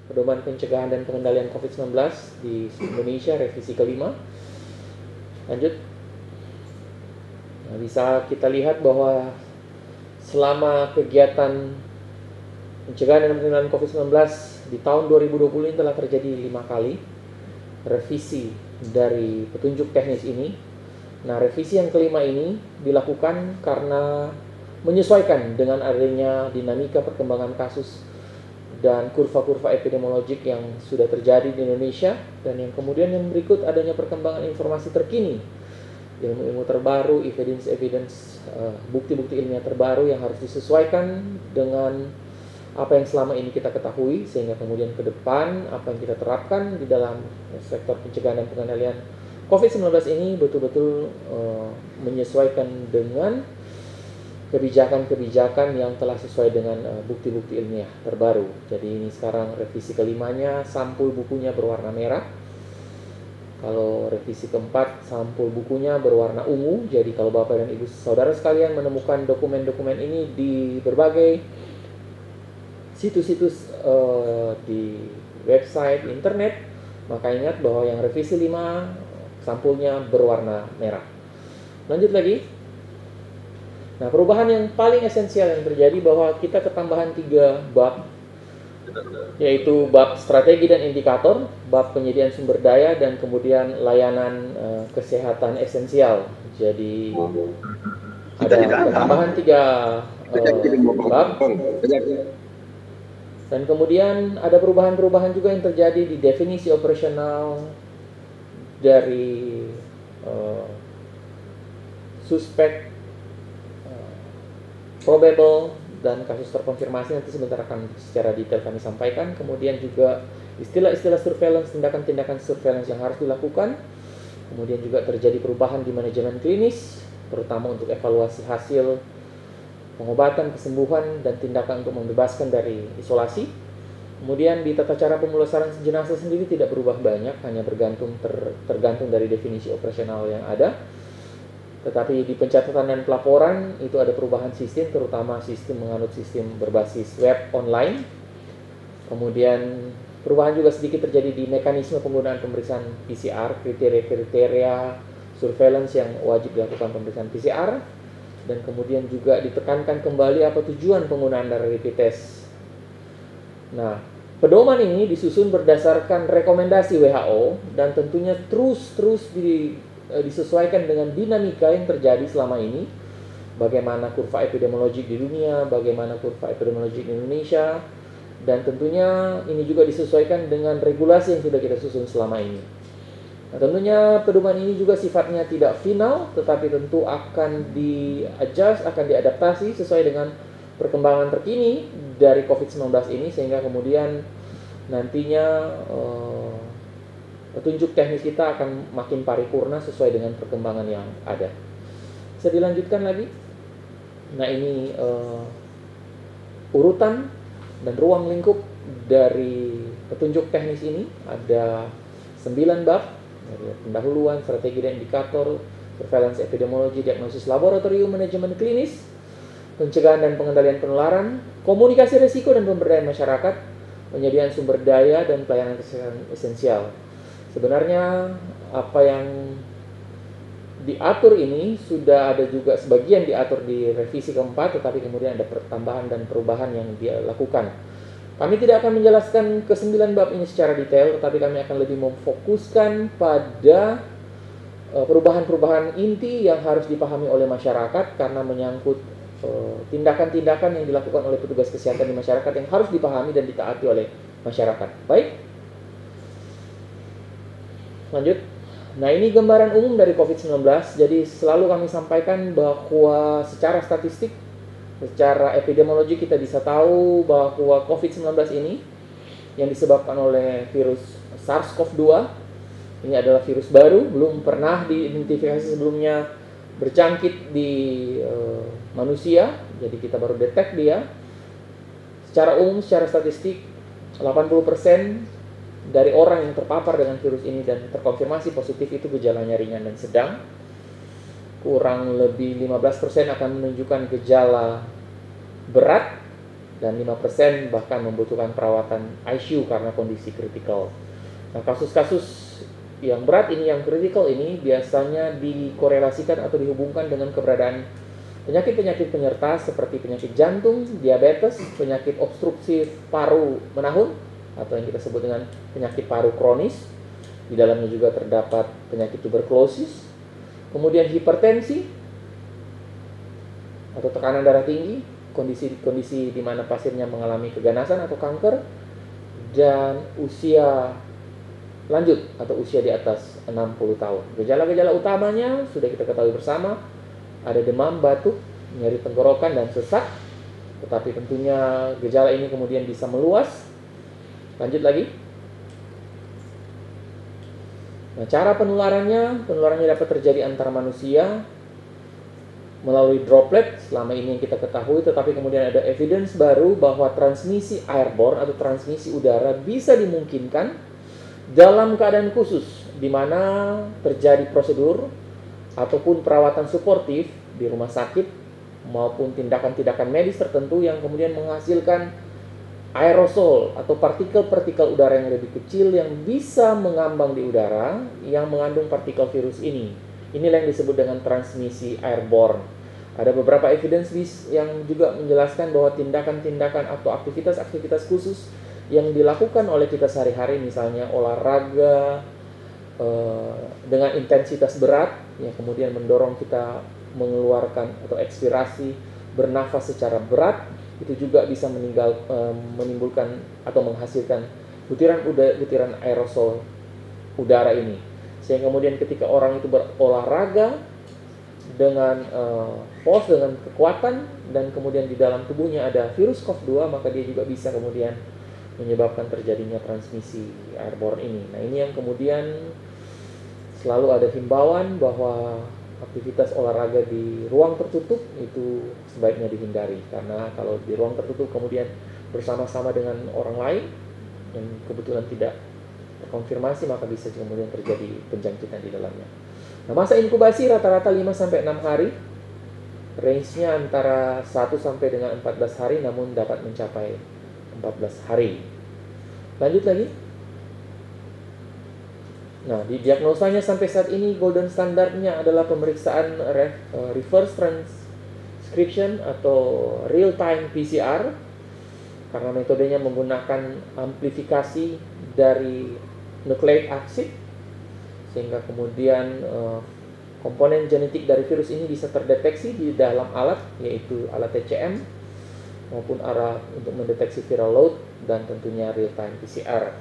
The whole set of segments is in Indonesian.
Pedoman Pencegahan dan Pengendalian COVID-19 di Indonesia, revisi kelima. Lanjut. Nah, bisa kita lihat bahwa selama kegiatan pencegahan dan pengendalian COVID-19 di tahun 2020 ini telah terjadi 5 kali revisi dari petunjuk teknis ini. Nah, revisi yang kelima ini dilakukan karena menyesuaikan dengan adanya dinamika perkembangan kasus dan kurva-kurva epidemiologik yang sudah terjadi di Indonesia, dan yang kemudian yang berikut adanya perkembangan informasi terkini, ilmu-ilmu terbaru, evidence, bukti-bukti ilmiah terbaru yang harus disesuaikan dengan apa yang selama ini kita ketahui, sehingga kemudian ke depan apa yang kita terapkan di dalam sektor pencegahan dan pengendalian COVID-19 ini betul-betul menyesuaikan dengan kebijakan-kebijakan yang telah sesuai dengan bukti-bukti ilmiah terbaru. Jadi ini sekarang revisi kelimanya, sampul bukunya berwarna merah. Kalau revisi keempat, sampul bukunya berwarna ungu. Jadi kalau Bapak dan Ibu Saudara sekalian menemukan dokumen-dokumen ini di berbagai situs-situs di website internet, maka ingat bahwa yang revisi 5 sampulnya berwarna merah. Lanjut lagi. Nah, perubahan yang paling esensial yang terjadi bahwa kita ketambahan 3 bab, yaitu bab strategi dan indikator, bab penyediaan sumber daya, dan kemudian layanan kesehatan esensial. Jadi ada tambahan 3 bab, dan kemudian ada perubahan-perubahan juga yang terjadi di definisi operasional dari suspek, probable, dan kasus terkonfirmasi. Nanti sebentar akan secara detail kami sampaikan. Kemudian juga istilah-istilah surveillance, tindakan-tindakan surveillance yang harus dilakukan. Kemudian juga terjadi perubahan di manajemen klinis, terutama untuk evaluasi hasil pengobatan, kesembuhan, dan tindakan untuk membebaskan dari isolasi. Kemudian di tata cara pemulasaran jenazah sendiri tidak berubah banyak, hanya tergantung dari definisi operasional yang ada. Tetapi di pencatatan dan pelaporan itu ada perubahan sistem, terutama sistem menganut sistem berbasis web online. Kemudian perubahan juga sedikit terjadi di mekanisme penggunaan pemeriksaan PCR, kriteria-kriteria surveillance yang wajib dilakukan pemeriksaan PCR. Dan kemudian juga ditekankan kembali apa tujuan penggunaan dari rapid test. Nah, pedoman ini disusun berdasarkan rekomendasi WHO dan tentunya terus disesuaikan dengan dinamika yang terjadi selama ini. Bagaimana kurva epidemiologik di dunia, bagaimana kurva epidemiologik di Indonesia, dan tentunya ini juga disesuaikan dengan regulasi yang sudah kita susun selama ini. Nah, tentunya pedoman ini juga sifatnya tidak final, tetapi tentu akan di-adjust, akan diadaptasi sesuai dengan perkembangan terkini dari COVID-19 ini, sehingga kemudian nantinya petunjuk teknis kita akan makin paripurna sesuai dengan perkembangan yang ada. Bisa dilanjutkan lagi? Nah, ini urutan dan ruang lingkup dari petunjuk teknis ini. Ada 9 bab, dari pendahuluan, strategi dan indikator, surveillance epidemiologi, diagnosis laboratorium, manajemen klinis, pencegahan dan pengendalian penularan, komunikasi risiko dan pemberdayaan masyarakat, penyediaan sumber daya, dan pelayanan kesehatan esensial. Sebenarnya apa yang diatur ini sudah ada juga sebagian diatur di revisi keempat, tetapi kemudian ada pertambahan dan perubahan yang dilakukan. Kami tidak akan menjelaskan ke-9 bab ini secara detail, tetapi kami akan lebih memfokuskan pada perubahan-perubahan inti yang harus dipahami oleh masyarakat karena menyangkut tindakan-tindakan yang dilakukan oleh petugas kesehatan di masyarakat yang harus dipahami dan ditaati oleh masyarakat. Baik. Lanjut. Nah, ini gambaran umum dari COVID-19. Jadi selalu kami sampaikan bahwa secara statistik, secara epidemiologi kita bisa tahu bahwa COVID-19 ini yang disebabkan oleh virus SARS-CoV-2 ini adalah virus baru, belum pernah diidentifikasi sebelumnya berjangkit di manusia. Jadi kita baru detect dia. Secara umum, secara statistik 80% dari orang yang terpapar dengan virus ini dan terkonfirmasi positif itu gejalanya ringan dan sedang. Kurang lebih 15% akan menunjukkan gejala berat, dan 5% bahkan membutuhkan perawatan ICU karena kondisi kritikal. Nah, kasus-kasus yang berat ini, yang kritikal ini biasanya dikorelasikan atau dihubungkan dengan keberadaan penyakit-penyakit penyerta seperti penyakit jantung, diabetes, penyakit obstruksi paru menahun atau yang kita sebut dengan penyakit paru kronis. Di dalamnya juga terdapat penyakit tuberkulosis, kemudian hipertensi atau tekanan darah tinggi, kondisi-kondisi di mana pasiennya mengalami keganasan atau kanker, dan usia lanjut atau usia di atas 60 tahun. Gejala-gejala utamanya sudah kita ketahui bersama, ada demam, batuk, nyeri tenggorokan, dan sesak. Tetapi tentunya gejala ini kemudian bisa meluas. Lanjut lagi. Nah, cara penularannya dapat terjadi antara manusia melalui droplet selama ini yang kita ketahui, tetapi kemudian ada evidence baru bahwa transmisi airborne atau transmisi udara bisa dimungkinkan dalam keadaan khusus di mana terjadi prosedur ataupun perawatan suportif di rumah sakit maupun tindakan-tindakan medis tertentu yang kemudian menghasilkan aerosol atau partikel-partikel udara yang lebih kecil yang bisa mengambang di udara yang mengandung partikel virus ini. Inilah yang disebut dengan transmisi airborne. Ada beberapa evidence yang juga menjelaskan bahwa tindakan-tindakan atau aktivitas-aktivitas khusus yang dilakukan oleh kita sehari-hari, misalnya olahraga dengan intensitas berat, yang kemudian mendorong kita mengeluarkan atau ekspirasi, bernafas secara berat, itu juga bisa menimbulkan atau menghasilkan butiran aerosol udara ini. Sehingga kemudian ketika orang itu berolahraga dengan force, dengan kekuatan, dan kemudian di dalam tubuhnya ada virus COVID-2, maka dia juga bisa kemudian menyebabkan terjadinya transmisi airborne ini. Nah, ini yang kemudian selalu ada himbauan bahwa aktivitas olahraga di ruang tertutup itu sebaiknya dihindari, karena kalau di ruang tertutup kemudian bersama-sama dengan orang lain yang kebetulan tidak terkonfirmasi, maka bisa kemudian terjadi penjangkitan di dalamnya. Nah, masa inkubasi rata-rata 5-6 hari, range-nya antara 1 sampai dengan 14 hari, namun dapat mencapai 14 hari. Lanjut lagi. Nah, di diagnosanya sampai saat ini golden standardnya adalah pemeriksaan reverse transcription atau real time PCR, karena metodenya menggunakan amplifikasi dari nucleic acid, sehingga kemudian komponen genetik dari virus ini bisa terdeteksi di dalam alat, yaitu alat TCM maupun alat untuk mendeteksi viral load, dan tentunya real time PCR.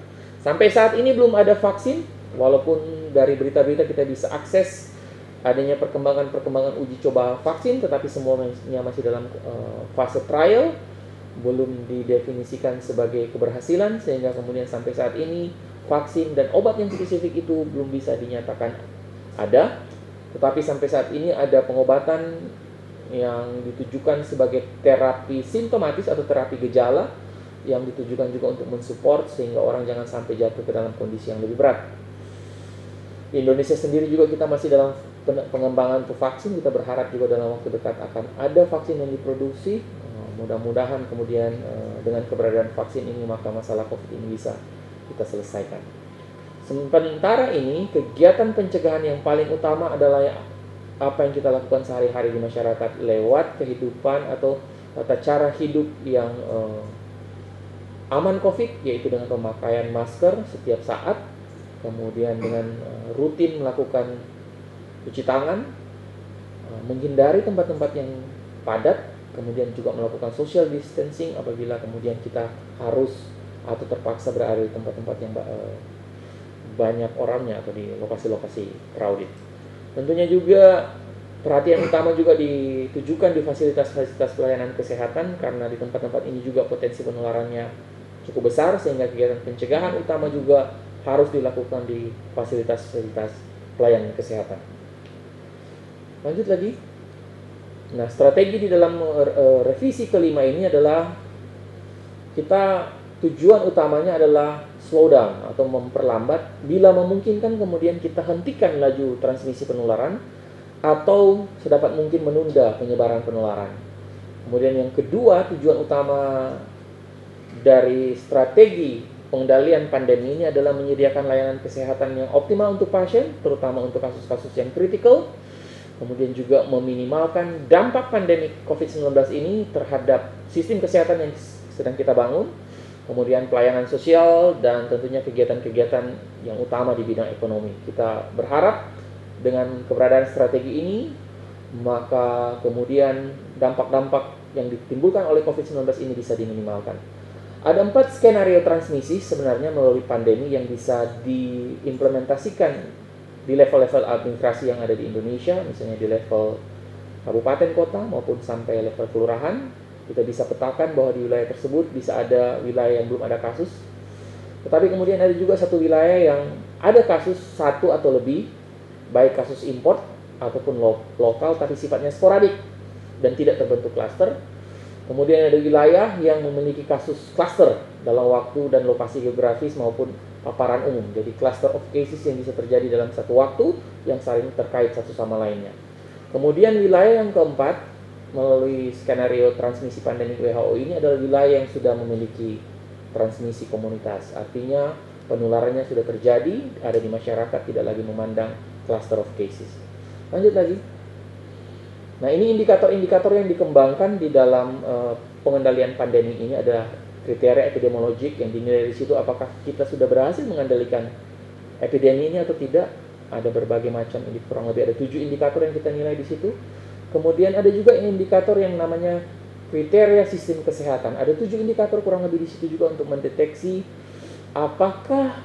Sampai saat ini belum ada vaksin, walaupun dari berita-berita kita bisa akses adanya perkembangan uji coba vaksin, tetapi semuanya masih dalam fase trial, belum didefinisikan sebagai keberhasilan, sehingga kemudian sampai saat ini vaksin dan obat yang spesifik itu belum bisa dinyatakan ada. Tetapi sampai saat ini ada pengobatan yang ditujukan sebagai terapi simptomatis atau terapi gejala, yang ditujukan juga untuk mensupport sehingga orang jangan sampai jatuh ke dalam kondisi yang lebih berat. Di Indonesia sendiri juga kita masih dalam pengembangan vaksin. Kita berharap juga dalam waktu dekat akan ada vaksin yang diproduksi. Mudah-mudahan kemudian dengan keberadaan vaksin ini maka masalah COVID ini bisa kita selesaikan. Sementara ini kegiatan pencegahan yang paling utama adalah apa yang kita lakukan sehari-hari di masyarakat lewat kehidupan atau tata cara hidup yang aman COVID, yaitu dengan pemakaian masker setiap saat, kemudian dengan rutin melakukan cuci tangan, menghindari tempat-tempat yang padat, kemudian juga melakukan social distancing apabila kemudian kita harus atau terpaksa berada di tempat-tempat yang banyak orangnya atau di lokasi-lokasi crowded. Tentunya juga perhatian utama juga ditujukan di fasilitas-fasilitas pelayanan kesehatan, karena di tempat-tempat ini juga potensi penularannya cukup besar, sehingga kegiatan pencegahan utama juga harus dilakukan di fasilitas-fasilitas pelayanan kesehatan. Lanjut lagi. Nah, strategi di dalam revisi kelima ini adalah tujuan utamanya adalah slow down atau memperlambat, bila memungkinkan kemudian kita hentikan laju transmisi penularan atau sedapat mungkin menunda penyebaran penularan. Kemudian yang kedua, tujuan utama dari strategi pengendalian pandemi ini adalah menyediakan layanan kesehatan yang optimal untuk pasien, terutama untuk kasus-kasus yang kritikal. Kemudian juga meminimalkan dampak pandemi COVID-19 ini terhadap sistem kesehatan yang sedang kita bangun. Kemudian pelayanan sosial dan tentunya kegiatan-kegiatan yang utama di bidang ekonomi. Kita berharap dengan keberadaan strategi ini, maka kemudian dampak-dampak yang ditimbulkan oleh COVID-19 ini bisa diminimalkan. Ada 4 skenario transmisi sebenarnya melalui pandemi yang bisa diimplementasikan di level-level administrasi yang ada di Indonesia, misalnya di level kabupaten kota maupun sampai level kelurahan. Kita bisa petakan bahwa di wilayah tersebut bisa ada wilayah yang belum ada kasus, tetapi kemudian ada juga satu wilayah yang ada kasus satu atau lebih, baik kasus import ataupun lokal tapi sifatnya sporadik dan tidak terbentuk klaster. Kemudian ada wilayah yang memiliki kasus klaster dalam waktu dan lokasi geografis maupun paparan umum. Jadi cluster of cases yang bisa terjadi dalam satu waktu yang saling terkait satu sama lainnya. Kemudian wilayah yang keempat melalui skenario transmisi pandemi WHO ini adalah wilayah yang sudah memiliki transmisi komunitas. Artinya penularannya sudah terjadi, ada di masyarakat, tidak lagi memandang cluster of cases. Lanjut lagi. Nah, ini indikator-indikator yang dikembangkan di dalam pengendalian pandemi ini adalah kriteria epidemiologik yang dinilai di situ apakah kita sudah berhasil mengendalikan epidemi ini atau tidak. Ada berbagai macam, kurang lebih ada 7 indikator yang kita nilai di situ. Kemudian ada juga indikator yang namanya kriteria sistem kesehatan. Ada 7 indikator kurang lebih di situ juga untuk mendeteksi apakah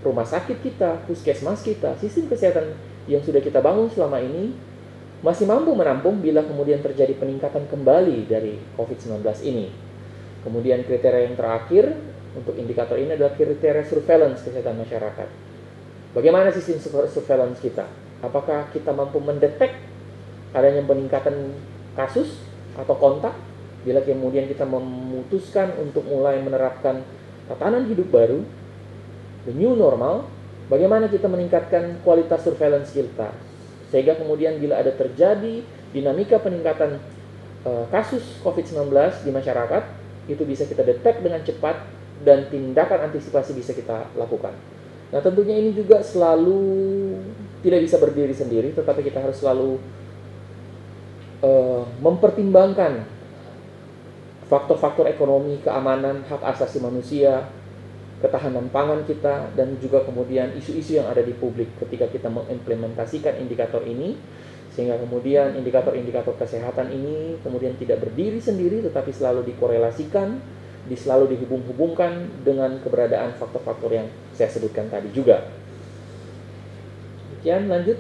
rumah sakit kita, puskesmas kita, sistem kesehatan yang sudah kita bangun selama ini masih mampu menampung bila kemudian terjadi peningkatan kembali dari COVID-19 ini. Kemudian kriteria yang terakhir untuk indikator ini adalah kriteria surveillance kesehatan masyarakat. Bagaimana sistem surveillance kita? Apakah kita mampu mendetek adanya peningkatan kasus atau kontak bila kemudian kita memutuskan untuk mulai menerapkan tatanan hidup baru, the new normal? Bagaimana kita meningkatkan kualitas surveillance kita? Sehingga kemudian bila ada terjadi dinamika peningkatan kasus COVID-19 di masyarakat, itu bisa kita detek dengan cepat dan tindakan antisipasi bisa kita lakukan. Nah, tentunya ini juga selalu tidak bisa berdiri sendiri, tetapi kita harus selalu mempertimbangkan faktor-faktor ekonomi, keamanan, hak asasi manusia, ketahanan pangan kita, dan juga kemudian isu-isu yang ada di publik ketika kita mengimplementasikan indikator ini, sehingga kemudian indikator-indikator kesehatan ini kemudian tidak berdiri sendiri tetapi selalu dikorelasikan, selalu dihubung-hubungkan dengan keberadaan faktor-faktor yang saya sebutkan tadi juga. Demikian, lanjut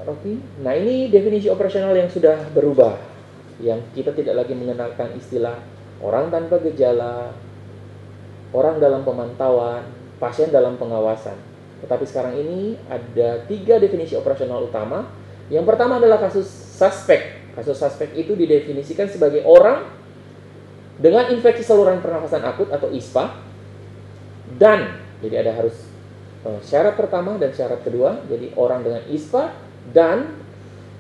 Rocky. Nah, ini definisi operasional yang sudah berubah, yang kita tidak lagi mengenalkan istilah orang tanpa gejala, orang dalam pemantauan, pasien dalam pengawasan. Tetapi sekarang ini ada 3 definisi operasional utama. Yang pertama adalah kasus suspek. Kasus suspek itu didefinisikan sebagai orang dengan infeksi saluran pernafasan akut atau ISPA. Dan, jadi ada harus syarat pertama dan syarat kedua. Jadi orang dengan ISPA dan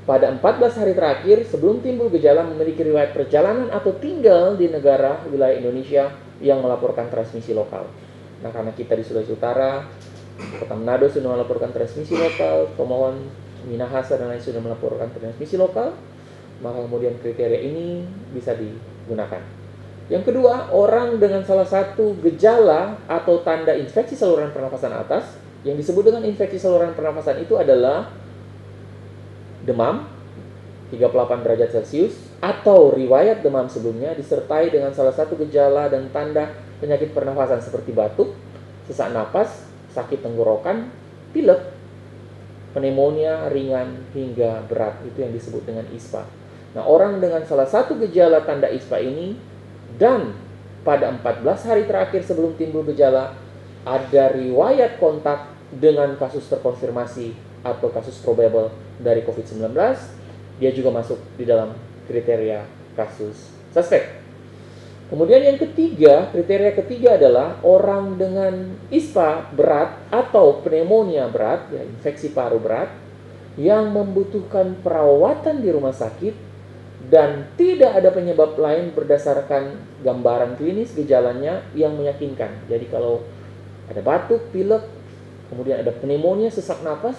pada 14 hari terakhir sebelum timbul gejala memiliki riwayat perjalanan atau tinggal di negara wilayah Indonesia yang melaporkan transmisi lokal. Nah, karena kita di Sulawesi Utara, Kota Manado sudah melaporkan transmisi lokal, Tomohon, Minahasa dan lain sudah melaporkan transmisi lokal, maka kemudian kriteria ini bisa digunakan. Yang kedua, orang dengan salah satu gejala atau tanda infeksi saluran pernafasan atas, yang disebut dengan infeksi saluran pernafasan itu adalah demam 38 derajat Celcius atau riwayat demam sebelumnya disertai dengan salah satu gejala dan tanda penyakit pernafasan seperti batuk, sesak napas, sakit tenggorokan, pilek, pneumonia ringan hingga berat, itu yang disebut dengan ISPA. Nah, orang dengan salah satu gejala tanda ISPA ini dan pada 14 hari terakhir sebelum timbul gejala ada riwayat kontak dengan kasus terkonfirmasi atau kasus probable dari COVID-19, dia juga masuk di dalam kriteria kasus suspek. Kemudian yang ketiga, kriteria ketiga adalah orang dengan ISPA berat atau pneumonia berat, ya, infeksi paru berat, yang membutuhkan perawatan di rumah sakit dan tidak ada penyebab lain berdasarkan gambaran klinis gejalanya yang meyakinkan. Jadi kalau ada batuk, pilek, kemudian ada pneumonia, sesak napas,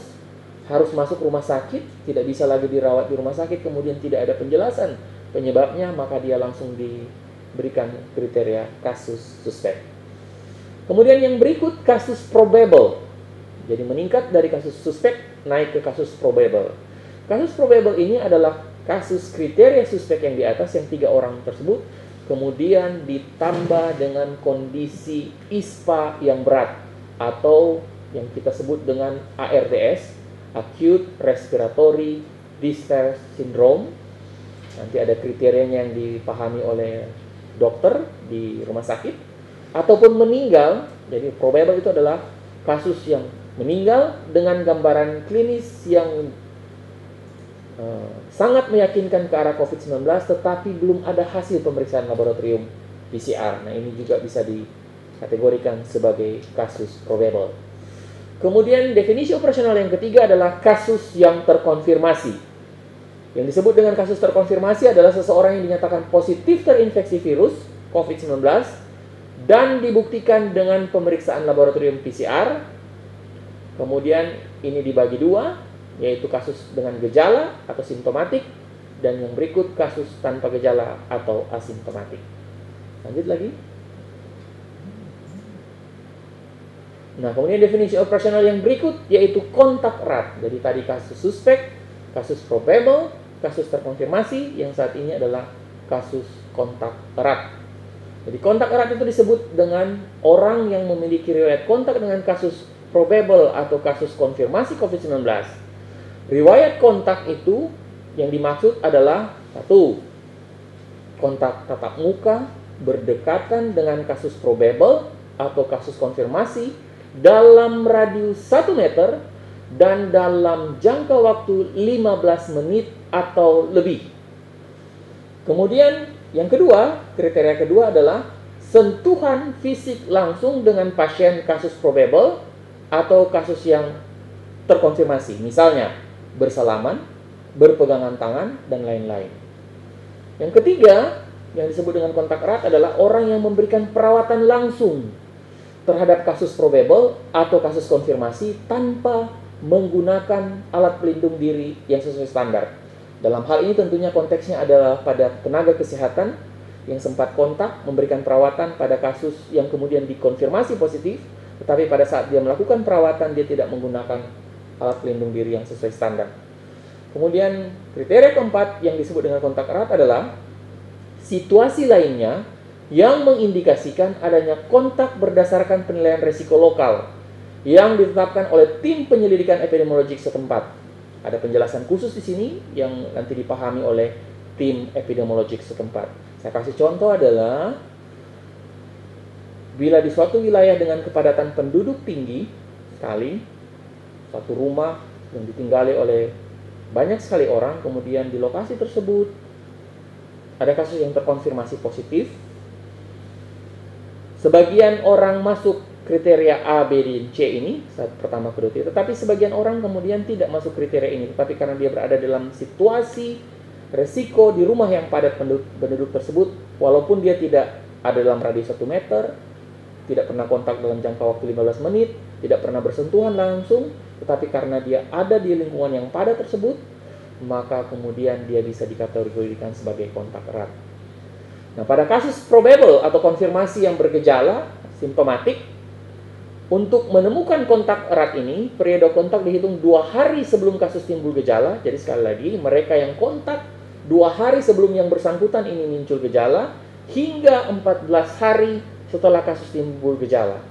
harus masuk rumah sakit, tidak bisa lagi dirawat di rumah sakit, kemudian tidak ada penjelasan penyebabnya, maka dia langsung diberikan kriteria kasus suspek. Kemudian yang berikut kasus probable. Jadi meningkat dari kasus suspek naik ke kasus probable. Kasus probable ini adalah kasus kriteria suspek yang di atas, yang 3 orang tersebut, kemudian ditambah dengan kondisi ISPA yang berat atau yang kita sebut dengan ARDS, Acute Respiratory Distress Syndrome. Nanti ada kriterianya yang dipahami oleh dokter di rumah sakit, ataupun meninggal. Jadi probable itu adalah kasus yang meninggal dengan gambaran klinis yang sangat meyakinkan ke arah COVID-19, tetapi belum ada hasil pemeriksaan laboratorium PCR. Nah, ini juga bisa dikategorikan sebagai kasus probable. Kemudian definisi operasional yang ketiga adalah kasus yang terkonfirmasi. Yang disebut dengan kasus terkonfirmasi adalah seseorang yang dinyatakan positif terinfeksi virus COVID-19 dan dibuktikan dengan pemeriksaan laboratorium PCR. Kemudian ini dibagi 2, yaitu kasus dengan gejala atau simptomatik, dan yang berikut kasus tanpa gejala atau asimptomatik. Lanjut lagi. Nah, kemudian definisi operasional yang berikut yaitu kontak erat. Jadi tadi kasus suspek, kasus probable, kasus terkonfirmasi, yang saat ini adalah kasus kontak erat. Jadi kontak erat itu disebut dengan orang yang memiliki riwayat kontak dengan kasus probable atau kasus konfirmasi COVID-19. Riwayat kontak itu yang dimaksud adalah 1. Kontak tatap muka berdekatan dengan kasus probable atau kasus konfirmasi dalam radius 1 meter dan dalam jangka waktu 15 menit atau lebih. Kemudian yang kedua, kriteria kedua adalah sentuhan fisik langsung dengan pasien kasus probable atau kasus yang terkonfirmasi. Misalnya bersalaman, berpegangan tangan, dan lain-lain. Yang ketiga, yang disebut dengan kontak erat adalah orang yang memberikan perawatan langsung terhadap kasus probable atau kasus konfirmasi tanpa menggunakan alat pelindung diri yang sesuai standar. Dalam hal ini tentunya konteksnya adalah pada tenaga kesehatan yang sempat kontak memberikan perawatan pada kasus yang kemudian dikonfirmasi positif, tetapi pada saat dia melakukan perawatan dia tidak menggunakan alat pelindung diri yang sesuai standar. Kemudian kriteria keempat yang disebut dengan kontak erat adalah situasi lainnya yang mengindikasikan adanya kontak berdasarkan penilaian risiko lokal yang ditetapkan oleh tim penyelidikan epidemiologik setempat. Ada penjelasan khusus di sini yang nanti dipahami oleh tim epidemiologik setempat. Saya kasih contoh adalah bila di suatu wilayah dengan kepadatan penduduk tinggi sekali, satu rumah yang ditinggali oleh banyak sekali orang, kemudian di lokasi tersebut ada kasus yang terkonfirmasi positif. Sebagian orang masuk kriteria A, B, D, C ini saat pertama kedua, tetapi sebagian orang kemudian tidak masuk kriteria ini, tetapi karena dia berada dalam situasi resiko di rumah yang padat penduduk tersebut, walaupun dia tidak ada dalam radius 1 meter, tidak pernah kontak dalam jangka waktu 15 menit, tidak pernah bersentuhan langsung, tetapi karena dia ada di lingkungan yang padat tersebut, maka kemudian dia bisa dikategorikan sebagai kontak erat. Nah, pada kasus probable atau konfirmasi yang bergejala, simptomatik, untuk menemukan kontak erat ini, periode kontak dihitung 2 hari sebelum kasus timbul gejala. Jadi sekali lagi, mereka yang kontak 2 hari sebelum yang bersangkutan ini muncul gejala, hingga 14 hari setelah kasus timbul gejala.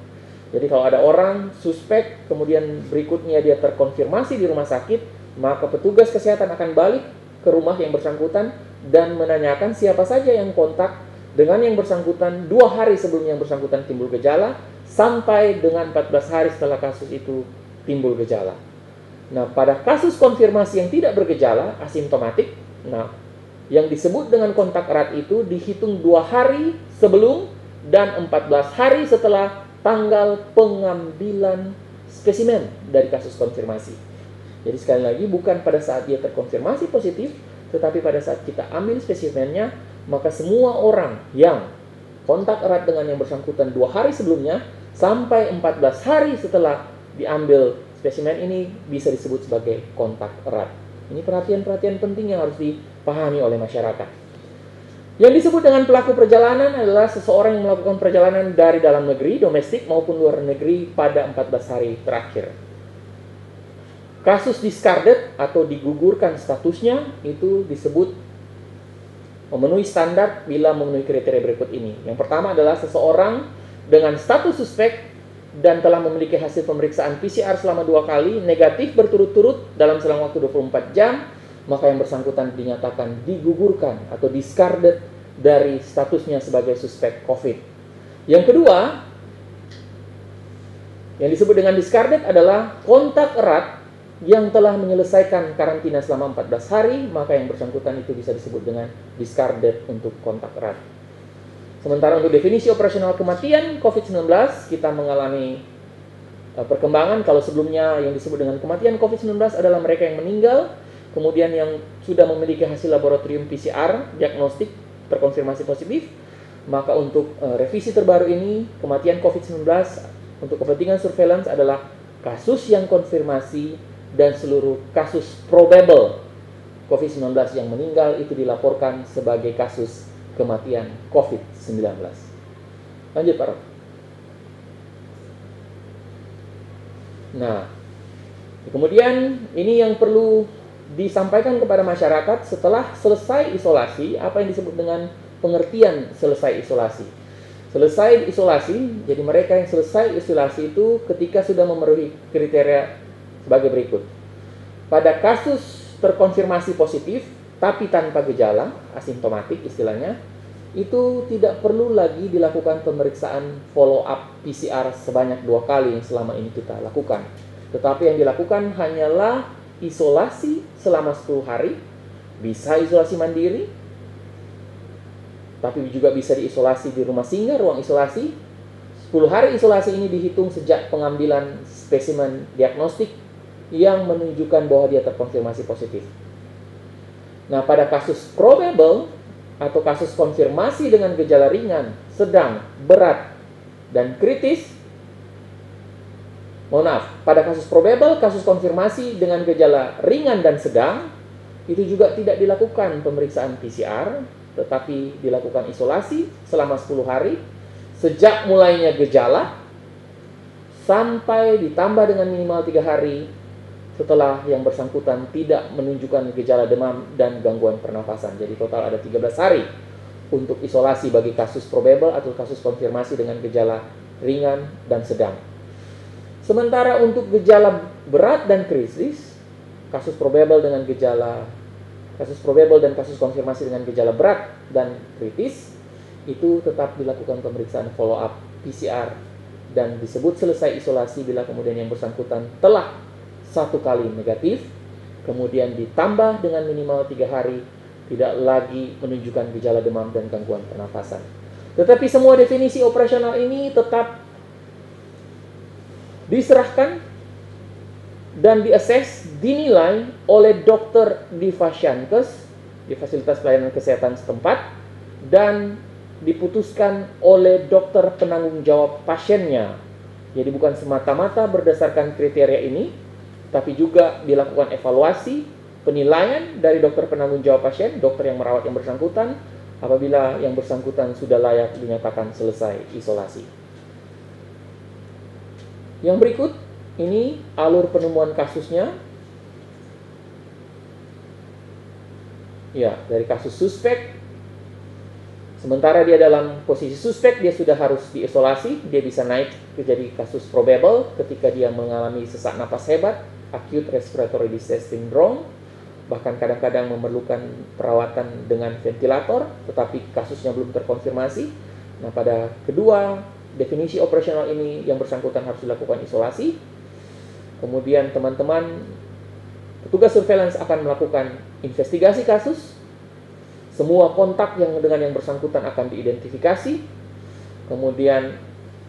Jadi kalau ada orang suspek, kemudian berikutnya dia terkonfirmasi di rumah sakit, maka petugas kesehatan akan balik ke rumah yang bersangkutan dan menanyakan siapa saja yang kontak dengan yang bersangkutan 2 hari sebelum yang bersangkutan timbul gejala, sampai dengan 14 hari setelah kasus itu timbul gejala. Nah, pada kasus konfirmasi yang tidak bergejala, asimptomatik, nah, yang disebut dengan kontak erat itu dihitung 2 hari sebelum dan 14 hari setelah tanggal pengambilan spesimen dari kasus konfirmasi. Jadi sekali lagi, bukan pada saat dia terkonfirmasi positif, tetapi pada saat kita ambil spesimennya, maka semua orang yang kontak erat dengan yang bersangkutan 2 hari sebelumnya sampai 14 hari setelah diambil spesimen ini bisa disebut sebagai kontak erat. Ini perhatian-perhatian penting yang harus dipahami oleh masyarakat. Yang disebut dengan pelaku perjalanan adalah seseorang yang melakukan perjalanan dari dalam negeri, domestik maupun luar negeri pada 14 hari terakhir. Kasus discarded atau digugurkan statusnya itu disebut memenuhi standar bila memenuhi kriteria berikut ini. Yang pertama adalah seseorang dengan status suspek dan telah memiliki hasil pemeriksaan PCR selama 2 kali negatif berturut-turut dalam selang waktu 24 jam, maka yang bersangkutan dinyatakan digugurkan atau discarded dari statusnya sebagai suspek COVID. Yang kedua, yang disebut dengan discarded adalah kontak erat yang telah menyelesaikan karantina selama 14 hari, maka yang bersangkutan itu bisa disebut dengan discarded untuk kontak erat. Sementara untuk definisi operasional kematian COVID-19, kita mengalami perkembangan. Kalau sebelumnya yang disebut dengan kematian COVID-19 adalah mereka yang meninggal, kemudian yang sudah memiliki hasil laboratorium PCR, diagnostik, terkonfirmasi positif, maka untuk revisi terbaru ini, kematian COVID-19 untuk kepentingan surveillance adalah kasus yang konfirmasi dan seluruh kasus probable COVID-19 yang meninggal itu dilaporkan sebagai kasus kematian COVID-19. Lanjut, Pak Rob. Nah, kemudian ini yang perlu disampaikan kepada masyarakat setelah selesai isolasi, apa yang disebut dengan pengertian selesai isolasi. Selesai isolasi, jadi mereka yang selesai isolasi itu ketika sudah memenuhi kriteria sebagai berikut. Pada kasus terkonfirmasi positif tapi tanpa gejala, asimptomatik istilahnya, itu tidak perlu lagi dilakukan pemeriksaan follow up PCR sebanyak 2 kali yang selama ini kita lakukan. Tetapi yang dilakukan hanyalah isolasi selama 10 hari, bisa isolasi mandiri, tapi juga bisa diisolasi di rumah singgah, ruang isolasi. 10 hari isolasi ini dihitung sejak pengambilan spesimen diagnostik yang menunjukkan bahwa dia terkonfirmasi positif. Nah, pada kasus probable atau kasus konfirmasi dengan gejala ringan, sedang, berat, dan kritis, pada kasus probable, kasus konfirmasi dengan gejala ringan dan sedang, itu juga tidak dilakukan pemeriksaan PCR, tetapi dilakukan isolasi selama 10 hari, sejak mulainya gejala, sampai ditambah dengan minimal 3 hari, setelah yang bersangkutan tidak menunjukkan gejala demam dan gangguan pernafasan. Jadi total ada 13 hari untuk isolasi bagi kasus probable atau kasus konfirmasi dengan gejala ringan dan sedang. Sementara untuk gejala berat dan kritis, kasus probable dan kasus konfirmasi dengan gejala berat dan kritis, itu tetap dilakukan pemeriksaan follow up PCR dan disebut selesai isolasi bila kemudian yang bersangkutan telah 1 kali negatif, kemudian ditambah dengan minimal 3 hari tidak lagi menunjukkan gejala demam dan gangguan pernafasan. Tetapi semua definisi operasional ini tetap diserahkan dan dinilai oleh dokter di Fasiankes, di fasilitas pelayanan kesehatan setempat, dan diputuskan oleh dokter penanggung jawab pasiennya. Jadi bukan semata-mata berdasarkan kriteria ini, tapi juga dilakukan evaluasi, penilaian dari dokter penanggung jawab pasien, dokter yang merawat yang bersangkutan, apabila yang bersangkutan sudah layak dinyatakan selesai isolasi. Yang berikut, ini alur penemuan kasusnya. Ya, dari kasus suspek, sementara dia dalam posisi suspek, dia sudah harus diisolasi, dia bisa naik menjadi kasus probable ketika dia mengalami sesak napas hebat, acute respiratory distress syndrome, bahkan kadang-kadang memerlukan perawatan dengan ventilator, tetapi kasusnya belum terkonfirmasi. Nah, pada kedua definisi operasional ini yang bersangkutan harus dilakukan isolasi. Kemudian teman-teman, petugas surveillance akan melakukan investigasi kasus. Semua kontak yang dengan yang bersangkutan akan diidentifikasi. Kemudian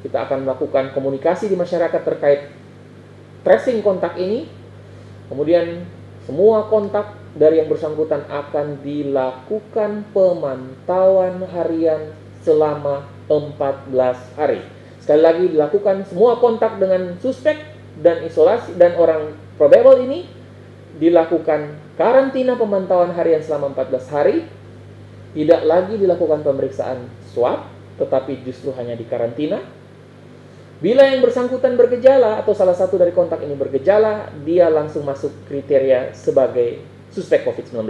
kita akan melakukan komunikasi di masyarakat terkait tracing kontak ini. Kemudian semua kontak dari yang bersangkutan akan dilakukan pemantauan harian selama 14 hari. Sekali lagi, dilakukan semua kontak dengan suspek dan isolasi dan orang probable ini dilakukan karantina pemantauan harian selama 14 hari. Tidak lagi dilakukan pemeriksaan swab, tetapi justru hanya dikarantina. Bila yang bersangkutan bergejala atau salah satu dari kontak ini bergejala, dia langsung masuk kriteria sebagai suspek COVID-19.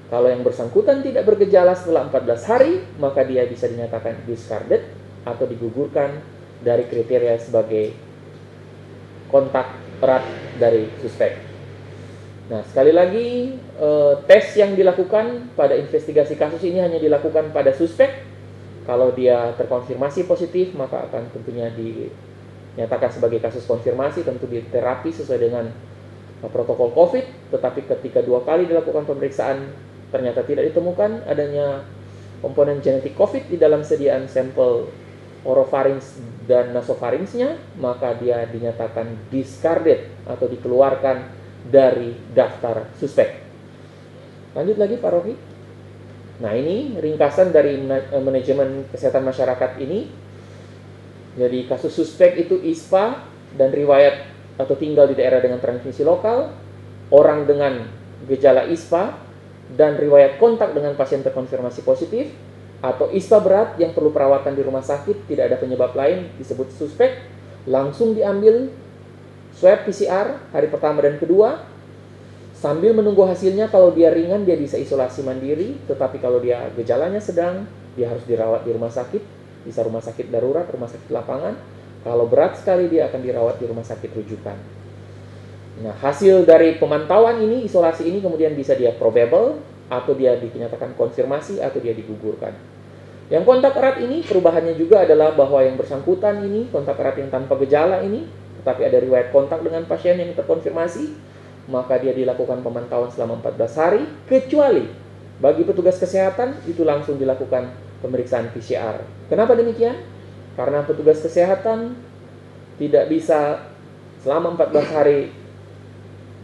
Kalau yang bersangkutan tidak bergejala setelah 14 hari, maka dia bisa dinyatakan discarded atau digugurkan dari kriteria sebagai kontak erat dari suspek. Nah, sekali lagi, tes yang dilakukan pada investigasi kasus ini hanya dilakukan pada suspek. Kalau dia terkonfirmasi positif, maka akan tentunya dinyatakan sebagai kasus konfirmasi, tentu diterapi sesuai dengan protokol COVID. Tetapi ketika 2 kali dilakukan pemeriksaan, ternyata tidak ditemukan adanya komponen genetik COVID di dalam sediaan sampel orofarinx dan nasopharynxnya, maka dia dinyatakan discarded atau dikeluarkan dari daftar suspek. Lanjut lagi Pak Rocky. Nah, ini ringkasan dari manajemen kesehatan masyarakat ini. Jadi kasus suspek itu ISPA dan riwayat atau tinggal di daerah dengan transmisi lokal, orang dengan gejala ISPA dan riwayat kontak dengan pasien terkonfirmasi positif, atau ISPA berat yang perlu perawatan di rumah sakit, tidak ada penyebab lain, disebut suspek, langsung diambil swab PCR hari pertama dan kedua, sambil menunggu hasilnya. Kalau dia ringan, dia bisa isolasi mandiri, tetapi kalau dia gejalanya sedang, dia harus dirawat di rumah sakit, bisa rumah sakit darurat, rumah sakit lapangan. Kalau berat sekali, dia akan dirawat di rumah sakit rujukan. Nah, hasil dari pemantauan ini, isolasi ini kemudian bisa dia probable, atau dia dinyatakan konfirmasi, atau dia digugurkan. Yang kontak erat ini, perubahannya juga adalah bahwa yang bersangkutan ini, kontak erat yang tanpa gejala ini, tapi ada riwayat kontak dengan pasien yang terkonfirmasi, maka dia dilakukan pemantauan selama 14 hari, kecuali bagi petugas kesehatan itu langsung dilakukan pemeriksaan PCR. Kenapa demikian? Karena petugas kesehatan tidak bisa selama 14 hari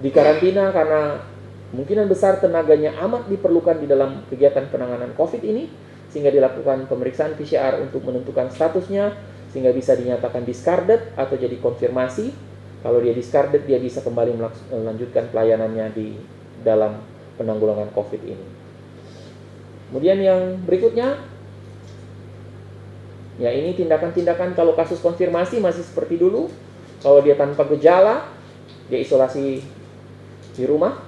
dikarantina karena kemungkinan besar tenaganya amat diperlukan di dalam kegiatan penanganan COVID ini, sehingga dilakukan pemeriksaan PCR untuk menentukan statusnya, sehingga bisa dinyatakan discarded atau jadi konfirmasi. Kalau dia discarded, dia bisa kembali melanjutkan pelayanannya di dalam penanggulangan COVID ini. Kemudian yang berikutnya, ya ini tindakan-tindakan kalau kasus konfirmasi masih seperti dulu. Kalau dia tanpa gejala, dia isolasi di rumah,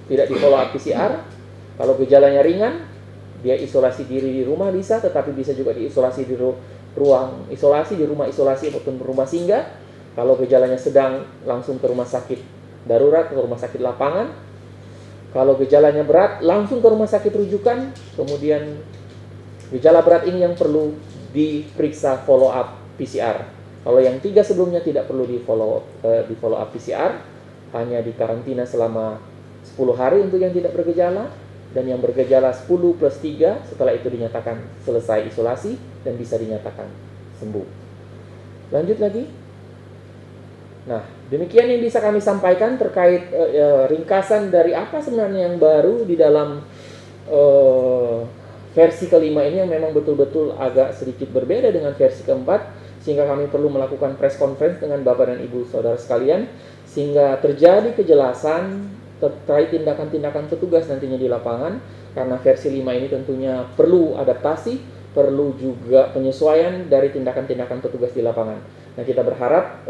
tidak di follow up PCR. Kalau gejalanya ringan, dia isolasi diri di rumah bisa, tetapi bisa juga diisolasi di ruang isolasi, di rumah isolasi ataupun rumah singgah. Kalau gejalanya sedang, langsung ke rumah sakit darurat, ke rumah sakit lapangan. Kalau gejalanya berat, langsung ke rumah sakit rujukan. Kemudian gejala berat ini yang perlu diperiksa follow up PCR. Kalau yang 3 sebelumnya tidak perlu di follow up PCR, hanya dikarantina selama 10 hari untuk yang tidak bergejala, dan yang bergejala 10 plus 3 setelah itu dinyatakan selesai isolasi dan bisa dinyatakan sembuh. Lanjut lagi. Nah, demikian yang bisa kami sampaikan terkait ringkasan dari apa sebenarnya yang baru di dalam versi kelima ini, yang memang betul-betul agak sedikit berbeda dengan versi keempat, sehingga kami perlu melakukan press conference dengan Bapak dan Ibu Saudara sekalian, sehingga terjadi kejelasan terkait tindakan-tindakan petugas nantinya di lapangan. Karena versi 5 ini tentunya perlu adaptasi, perlu juga penyesuaian dari tindakan-tindakan petugas di lapangan. Nah, kita berharap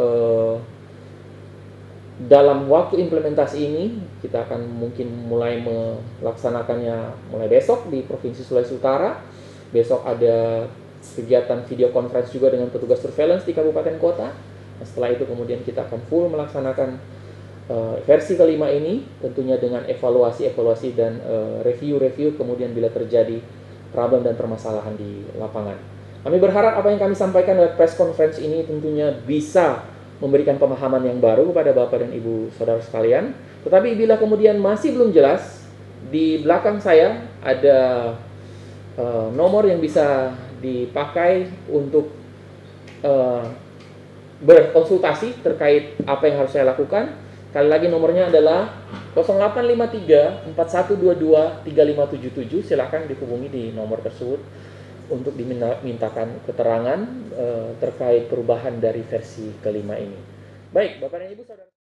dalam waktu implementasi ini, kita akan mungkin mulai melaksanakannya mulai besok di Provinsi Sulawesi Utara. Besok ada kegiatan video conference juga dengan petugas surveillance di kabupaten kota. Nah, setelah itu kemudian kita akan full melaksanakan versi kelima ini, tentunya dengan evaluasi dan review kemudian bila terjadi problem dan permasalahan di lapangan. Kami berharap apa yang kami sampaikan lewat press conference ini tentunya bisa memberikan pemahaman yang baru kepada Bapak dan Ibu Saudara sekalian. Tetapi bila kemudian masih belum jelas, di belakang saya ada nomor yang bisa dipakai untuk berkonsultasi terkait apa yang harus saya lakukan. Sekali lagi nomornya adalah 0853 4122 3577, silakan dihubungi di nomor tersebut untuk dimintakan keterangan terkait perubahan dari versi kelima ini. Baik, Bapak dan Ibu Saudara.